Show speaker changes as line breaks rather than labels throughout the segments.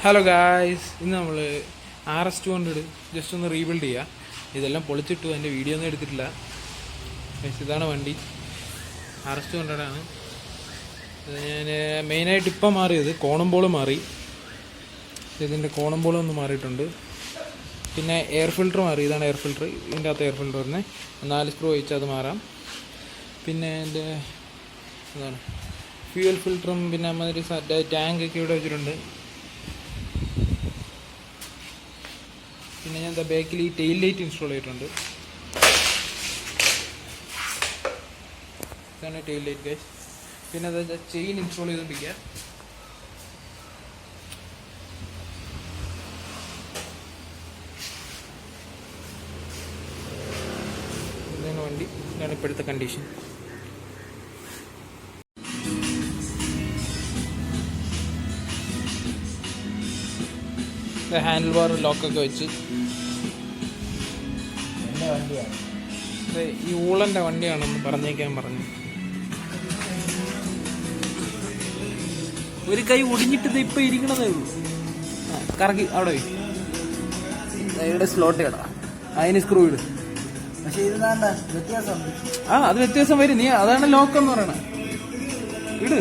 Hello guys, ഇന്ന് നമ്മൾ RS200 just ഒന്ന് റീബിൽഡ് ചെയ്യുക. ഇതെല്ലാം പൊളിച്ചിട്ടു, അതിൻ്റെ വീഡിയോ ഒന്നും എടുത്തിട്ടില്ല. ഇതാണ് വണ്ടി, RS200 ആണ്. ഞാൻ മെയിനായിട്ട് ഇപ്പം മാറിയത് കോണംബോൾ മാറി, ഇതിൻ്റെ കോണംബോൾ ഒന്ന് മാറിയിട്ടുണ്ട്. പിന്നെ എയർ ഫിൽറ്റർ മാറി, ഇതാണ് എയർ ഫിൽറ്റർ. ഇതിൻ്റെ അകത്ത് എയർ ഫിൽറ്റർ വരുന്നത് 4 സ്ക്രൂ വെച്ച് അത് മാറാം. പിന്നെ എൻ്റെ ഇതാണ് ഫ്യൂവൽ ഫിൽറ്ററും പിന്നെ അമ്മ ടാങ്കൊക്കെ ഇവിടെ വെച്ചിട്ടുണ്ട്. പിന്നെ ഞാൻ ബാക്കിൽ ഈ ടെയിൽ ലൈറ്റ് ഇൻസ്റ്റാൾ ചെയ്തിട്ടുണ്ട്. ഇതാണ് ടെയിൽ ലൈറ്റ് ഗൈസ്. പിന്നെ അത് ചെയിൻ ഇൻസ്റ്റാൾ ചെയ്തുകൊണ്ടിരിക്കുക. ഇതാണ് വണ്ടി, ഇതാണ് ഇപ്പോഴത്തെ കണ്ടീഷൻ. ഹാൻഡിൽ ബാർ ലോക്കൊക്കെ വെച്ച് ഈ ഊളൻ്റെ വണ്ടിയാണെന്ന് പറഞ്ഞേക്കാൻ പറഞ്ഞു. ഒരു കൈ ഒടിഞ്ഞിട്ട് ഇപ്പം ഇരിക്കണതേ ഉള്ളൂ. കറക്കി അവിടെ ഇവിടെ സ്ലോട്ട് ഇടാ, അതിന് സ്ക്രൂ ഇട്.
പക്ഷെ ഇത് വ്യത്യാസമുണ്ട്.
അത് വ്യത്യാസം വരും. നീ അതാണ് ലോക്ക് എന്ന് പറയണ. ഇട്,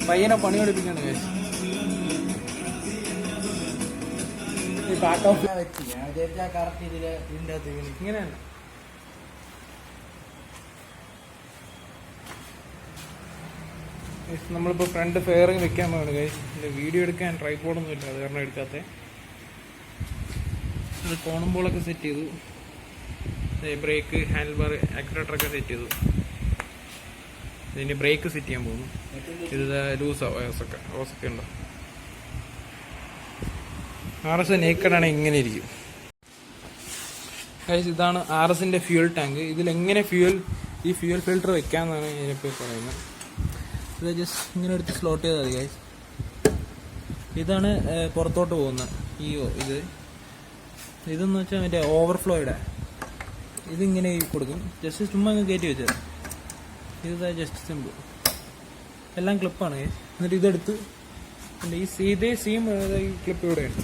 പയ്യനെ പണി പഠിപ്പിക്കാണ് കേസ്. ഇങ്ങനെയാണ്. നമ്മളിപ്പോൾ ഫ്രണ്ട് ഫെയറിങ് വെക്കാൻ പോവാണ് ഗൈസ്. വീഡിയോ എടുക്കാൻ ട്രൈപോഡൊന്നും ഇല്ല, അത് കാരണം എടുക്കാത്ത. അത് കോണംബോളൊക്കെ സെറ്റ് ചെയ്തു, ബ്രേക്ക്, ഹാൻഡിൽ ബാർ, ആക്സിലേറ്ററൊക്കെ സെറ്റ് ചെയ്തു. ഇതിൻ്റെ ബ്രേക്ക് സെറ്റ് ചെയ്യാൻ പോകുന്നു. ഇത് ലൂസാണ്, ഓസൊക്കെ ഉണ്ടോ. RS നേക്കഡാണ്, ഇങ്ങനെ ഇരിക്കും ഗൈസ്. ഇതാണ് RSൻ്റെ ഫ്യൂൽ ടാങ്ക്. ഇതിലെങ്ങനെ ഈ ഫ്യൂൽ ഫിൽറ്റർ വെക്കാമെന്നാണ് ഞാനിപ്പോൾ പറയുന്നത്. ഇത് ജസ്റ്റ് ഇങ്ങനെ എടുത്ത് സ്ലോട്ട് ചെയ്താൽ മതി ഗൈസ്. ഇതാണ് പുറത്തോട്ട് പോകുന്നത്. ഇതെന്ന് വെച്ചാൽ മറ്റേ ഓവർഫ്ലോയുടെ ഇതിങ്ങനെ കൊടുക്കും. ജസ്റ്റ് ചുമ്മാ അങ്ങ് കയറ്റി വെച്ചത്. ഇത് ജസ്റ്റ് സിമ്പിൾ, എല്ലാം ക്ലിപ്പാണ് ഗൈസ്. എന്നിട്ട് ഇതെടുത്ത് ഇതേ സെയിം ഈ ക്ലിപ്പ് ഇവിടെയുണ്ട്,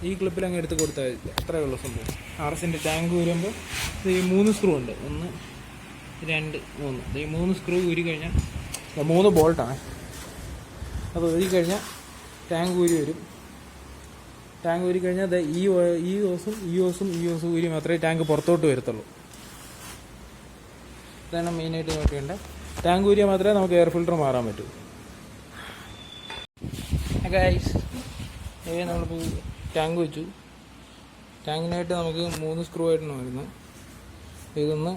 ഈ ക്ലിപ്പിൽ അങ്ങ് എടുത്ത് കൊടുത്താൽ മതി. അത്രയേ ഉള്ളൂ സംഭവം. RSൻ്റെ ടാങ്ക് വരുമ്പോൾ ഇത് ഈ 3 സ്ക്രൂ ഉണ്ട്, 1 2 3. ഈ 3 സ്ക്രൂ ഊരി കഴിഞ്ഞാൽ 3 ബോൾട്ടാണ്. അപ്പോൾ ഊരി കഴിഞ്ഞാൽ ടാങ്ക് ഊരി വരും. ടാങ്ക് ഊരി കഴിഞ്ഞാൽ ഈ ഓസും ഊരി മാത്രമേ ടാങ്ക് പുറത്തോട്ട് വരത്തുള്ളൂ. ഇതാണ് മെയിനായിട്ട് നോക്കേണ്ടത്. ടാങ്ക് ഊരിയാൽ മാത്രമേ നമുക്ക് എയർ ഫിൽറ്റർ മാറാൻ പറ്റൂ ഗൈസ്. നമ്മളിപ്പോൾ ടാങ്ക് വെച്ചു. ടാങ്കിനായിട്ട് നമുക്ക് 3 സ്ക്രൂ ആയിട്ടാണ് വരുന്നത്. ഇതൊന്ന്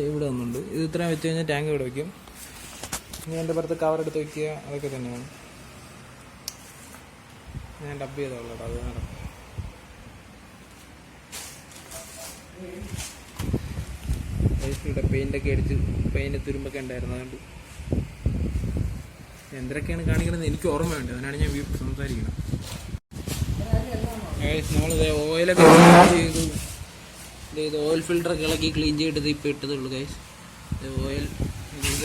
ഇവിടെ ഒന്നുണ്ട്. ഇത് ഇത്രയും വെച്ച് കഴിഞ്ഞാൽ ടാങ്ക് ഇവിടെ വയ്ക്കും. ഇനി എൻ്റെ പുറത്ത് കവർ എടുത്ത് വയ്ക്കുക, അതൊക്കെ തന്നെയാണ്. ഞാൻ ഡബ് ചെയ്തോളൂ, അത് നടക്കും. ഇവിടെ പെയിൻ്റൊക്കെ അടിച്ച് പെയിൻ്റ് തുരുമ്പൊക്കെ ഉണ്ടായിരുന്നു, അതുകൊണ്ട് എന്തൊക്കെയാണ് കാണിക്കണമെന്ന് എനിക്ക് ഓർമ്മയുണ്ട്, അതിനാണ് ഞാൻ സംസാരിക്കുന്നത്. നമ്മളിത് ഓയിലൊക്കെ ചെയ്തു. ഇത് ഓയിൽ ഫിൽറ്ററൊക്കെ ഇളക്കി ക്ലീൻ ചെയ്തിട്ട് ഇപ്പോൾ ഇട്ടതേ ഉള്ളൂ ഗൈസ്. ഓയിൽ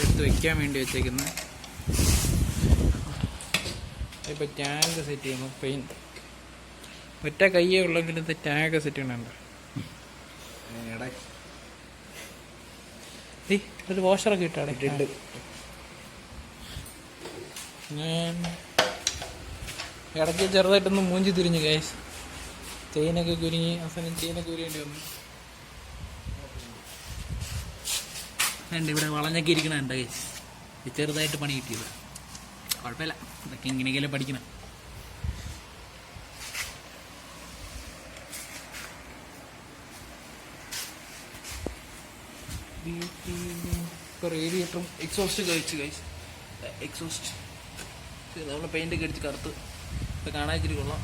എടുത്ത് വെക്കാൻ വേണ്ടി വെച്ചേക്കുന്നത്. ഇപ്പോൾ ടാങ്ക് സെറ്റ് ചെയ്യുന്നു. ഒറ്റ കയ്യേ ഉള്ളെങ്കിൽ ഇത് ടാങ്ക് സെറ്റ് ചെയ്യണുണ്ട്. ഒരു വാഷറൊക്കെ ഇട്ടാടെ ഇട്ടിട്ട് ഞാൻ ഇടയ്ക്ക് ചെറുതായിട്ടൊന്ന് മൂഞ്ചി തിരിഞ്ഞു ഗൈസ്. ചെയിനൊക്കെ കുരുങ്ങി, അവസാനം ചെയിനൊക്കെ ഉരിയേണ്ടി വന്നു. ഇവിടെ വളഞ്ഞൊക്കെ ഇരിക്കണുണ്ട് ഗൈസ്. ചെറുതായിട്ട് പണി കിട്ടിയത് കുഴപ്പമില്ല, ഇതൊക്കെ ഇങ്ങനെയൊക്കെയല്ലേ പഠിക്കണം. ഇപ്പോൾ റേഡിയേറ്ററും എക്സോസ്റ്റ് കഴിച്ച് ഗൈസ്. എക്സോസ്റ്റ് നമ്മൾ പെയിൻ്റൊക്കെ അടിച്ച് കറുത്ത് ഇപ്പോൾ കാണാൻ ഇച്ചിരി കൊള്ളാം.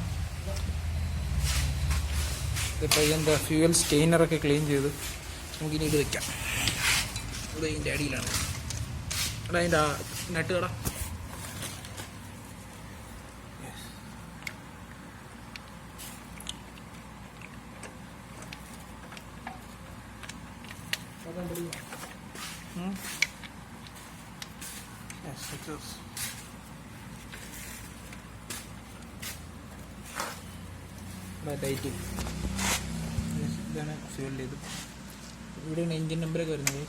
ഇപ്പോൾ എന്താ ഫ്യൂവൽ സ്റ്റെയിനറൊക്കെ ക്ലീൻ ചെയ്ത് നമുക്കിനി ഇത് വയ്ക്കാം. ഇത് അതിൻ്റെ അടിയിലാണ്. അതിൻ്റെ നട്ട് കട Yes, it is. ടൈറ്റ്. ഇതാണ് ഫ്യൂൽ ചെയ്ത്. ഇവിടെയാണ് എൻജിൻ നമ്പറൊക്കെ വരുന്നത്.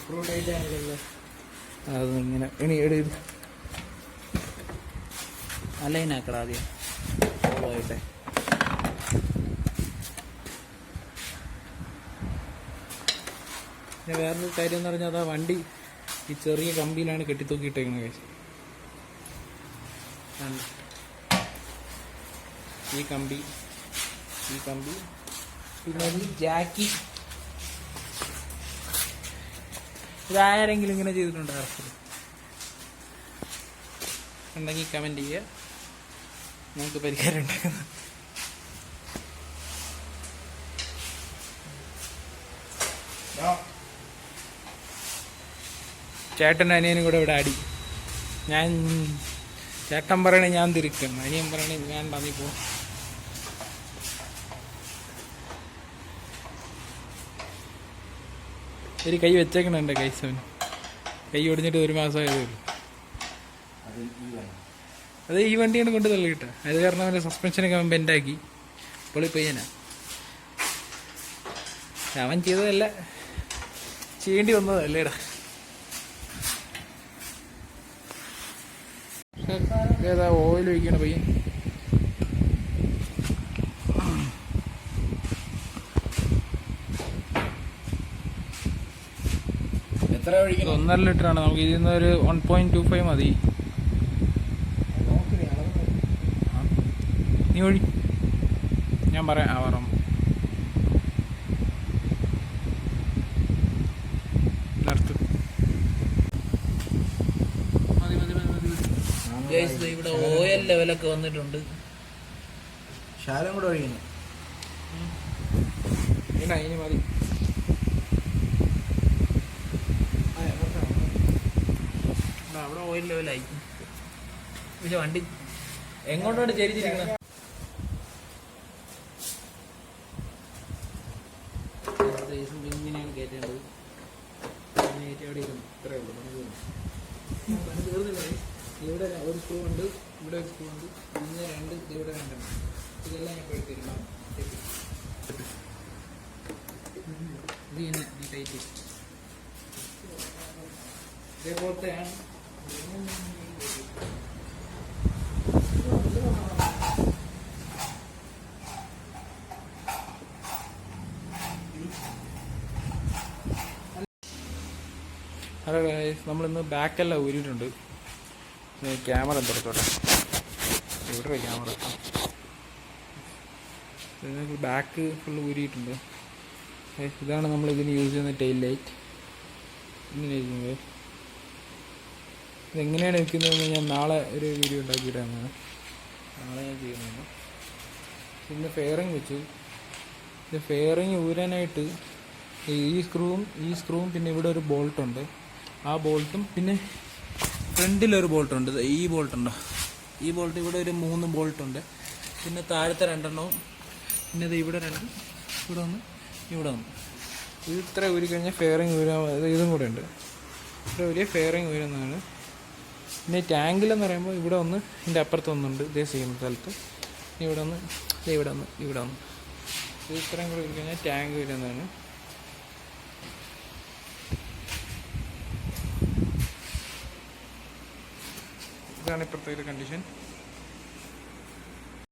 സ്ക്രൂ ടൈറ്റ് ആണല്ലോ. അതിങ്ങനെ ഇനി എടുത്ത് അലൈനാക്കട ആദ്യം ആയിട്ട്. പിന്നെ വേറൊരു കാര്യം എന്ന് പറഞ്ഞാൽ അതാ വണ്ടി ഈ ചെറിയ കമ്പിയിലാണ് കെട്ടിത്തൂക്കിയിട്ടേക്കുന്നത്. ഈ കമ്പി പിന്നെ ഈ ജാക്കി. ഇതാരെങ്കിലും ഇങ്ങനെ ചെയ്തിട്ടുണ്ടോ ഉണ്ടെങ്കിൽ കമൻറ്റ് ചെയ്യുക, നമുക്ക് പരിഹാരം ഉണ്ടാക്കുന്നത്. ചേട്ടനും അനിയനും കൂടെ ഇവിടെ അടി. ചേട്ടൻ പറയണേ ഞാൻ തിരിക്കണം, അനിയൻ പറയണേ വേണ്ട നീ പോ. ഒരു കൈ വെച്ചേക്കണം എൻ്റെ കൈസവന്. കൈ ഒടിഞ്ഞിട്ട് 1 മാസമായതേ ഉള്ളൂ. അത് ഈ വണ്ടിയാണ് കൊണ്ട് തള്ളിയിട്ട. അത് കാരണം അവൻ്റെ സസ്പെൻഷനൊക്കെ അവൻ ബെൻഡാക്കി പൊളിപ്പയ്യനാ. അവൻ ചെയ്തതല്ല, ചെയ്യേണ്ടി വന്നതല്ലേടാ. ഏതാ ഓയിൽ ഒഴിക്കണ പയ്യൻ.
എത്ര ഒഴിക്കണം?
1.5 ലിറ്ററാണ്. നമുക്ക് ഇതിൽ നിന്ന് ഒരു 1.25 മതി. നീ ഒഴി, ഞാൻ പറയാം. ആവാറാം നിർത്ത്. ഇവിടെ ഓയിൽ ലെവലൊക്കെ വന്നിട്ടുണ്ട്.
ശാലം കൂടെ ഒഴിക്കണം.
ഇനി മതി. അവിടെ ഓയിൽ ലെവലായി. പക്ഷെ വണ്ടി എങ്ങോട്ടോട്ട് ചരിച്ചിരിക്കണം. ഇങ്ങനെയാണ് കയറ്റേണ്ടത്. അവിടെ ഇരുന്നു. ഇത്രയേ ഉള്ളൂ. പണി തീർന്നില്ല. ഇവിടെ ഒരു സ്ക്രൂ ഉണ്ട്, ഇവിടെ ഒരു സ്ക്രൂ ഉണ്ട്, പിന്നെ 2 ഇവിടെ 2. ഇതെല്ലാം ഞാൻ എടുത്തിരുന്നു. ഇത് തന്നെ ഈ ടൈറ്റ് ഇതേപോലത്തെയാണ്. ഹലോ ഗൈസ്, നമ്മളിന്ന് ബാക്കെല്ലാം ഊരിയിട്ടുണ്ട്. ക്യാമറ തുറച്ചോട്ടെ. ഇവിടെ ക്യാമറ ബാക്ക് ഫുള്ള് ഊരിയിട്ടുണ്ട്. ഇതാണ് നമ്മൾ ഇതിന് യൂസ് ചെയ്യുന്ന ടെയിൽ ലൈറ്റ്. ഇങ്ങനെ ഇരിക്കുന്നത്. ഇതെങ്ങനെയാണ് വെക്കുന്നതെന്ന് ഞാൻ നാളെ ഒരു വീഡിയോ ഉണ്ടാക്കിയിട്ടാണ്. നാളെ ഞാൻ ചെയ്യുന്നതാണ്. പിന്നെ ഫെയറിങ് വെച്ചു. ഇത് ഫെയറിങ് ഊരാനായിട്ട് ഈ സ്ക്രൂവും പിന്നെ ഇവിടെ ഒരു ബോൾട്ടുണ്ട്. ആ ബോൾട്ടും പിന്നെ ഫ്രണ്ടിലൊരു ബോൾട്ടുണ്ട്. ഈ ബോൾട്ടുണ്ടോ? ഈ ബോൾട്ട് ഇവിടെ ഒരു 3 ബോൾട്ടുണ്ട്. പിന്നെ താഴത്തെ 2 എണ്ണവും പിന്നെ ഇത് ഇവിടെ 2, ഇവിടെ 1, ഇവിടെ 1. ഇത് ഇത്ര ഊരി കഴിഞ്ഞാൽ ഫെയറിങ് ഊരാൻ. ഇതും കൂടെ ഉണ്ട്. ഇത്ര വലിയ ഫെയറിങ് ഊരുന്നതാണ്. പിന്നെ ടാങ്കിലെന്ന് പറയുമ്പോൾ ഇവിടെ 1, ഇതിൻ്റെ അപ്പുറത്ത് 1 ഉണ്ട്. ഇതേ ചെയ്യുന്ന സ്ഥലത്ത് ഇവിടെ 1, ഇവിടെ 1, ഇവിടെ 1. ഇത് ഇത്രയും കൂടെ ഊരി കഴിഞ്ഞാൽ ടാങ്ക് വരുന്നതാണ്. ഇതാണ് ഇപ്പോഴത്തെ ഒരു കണ്ടീഷൻ.